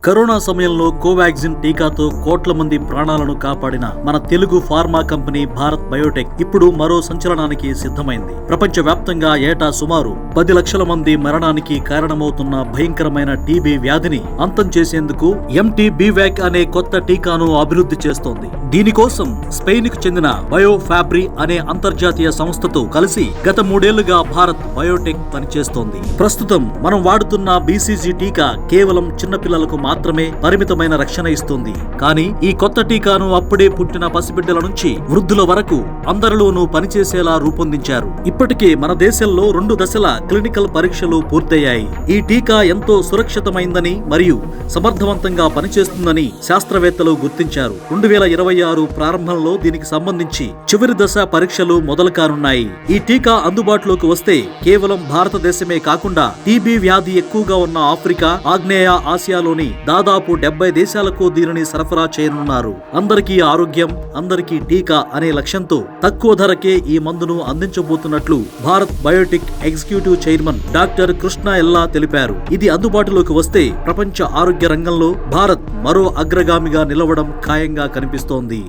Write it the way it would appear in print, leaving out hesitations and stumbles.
Corona సమయంలో కోవాక్సిన్ టీకాతో కోట్ల మంది ప్రాణాలను కాపాడిన మన Telugu pharma company Bharat Biotech ఇప్పుడు మరో సంచలనానికి సిద్ధమైంది. ప్రపంచవ్యాప్తంగా ఏటా సుమారు 10 లక్షల మంది మరణానికి కారణమవుతున్న భయంకరమైన టీబీ వ్యాధిని అంతం చేసేందుకు MTBVAC అనే కొత్త టీకాను అభివృద్ధి చేస్తోంది. దీనికోసం స్పెయిన్ కు చెందిన బయోఫాబ్రి అనే అంతర్జాతీయ సంస్థతో కలిసి గత 3 ఏళ్లుగా భారత్ బయోటెక్ పనిచేస్తోంది. ప్రస్తుతం మనం వాడుతున్న BCG టీకా కేవలం చిన్నపిల్లలకు మాత్రమే పరిమితమైన రక్షణ ఇస్తుంది. కానీ ఈ కొత్త టీకాను అప్పుడే పుట్టిన పసిబిడ్డల నుంచి వృద్ధుల వరకు అందరిలోనూ పనిచేసేలా రూపొందించారు. ఇప్పటికే మన దేశంలో 2 దశల క్లినికల్ పరీక్షలు పూర్తయ్యాయి. ఈ టీకా ఎంతో సురక్షితమైందని మరియు సమర్థవంతంగా పనిచేస్తుందని శాస్త్రవేత్తలు గుర్తించారు. 2026 ప్రారంభంలో దీనికి సంబంధించి చివరి దశ పరీక్షలు మొదలు కానున్నాయి. ఈ టీకా అందుబాటులోకి వస్తే కేవలం భారతదేశమే కాకుండా టీబీ వ్యాధి ఎక్కువగా ఉన్న ఆఫ్రికా, ఆగ్నేయ ఆసియాలోని దాదాపు 70 దేశాలకు దీనిని సరఫరా చేయనున్నారు. అందరికీ ఆరోగ్యం, అందరికీ టీకా అనే లక్ష్యంతో తక్కువ ధరకే ఈ మందును అందించబోతున్నట్లు Bharat Biotech executive chairman doctor Krishna Ella తెలిపారు. ఇది అందుబాటులోకి వస్తే ప్రపంచ ఆరోగ్య రంగంలో భారత్ మరో అగ్రగామిగా నిలవడం ఖాయంగా కనిపిస్తోంది.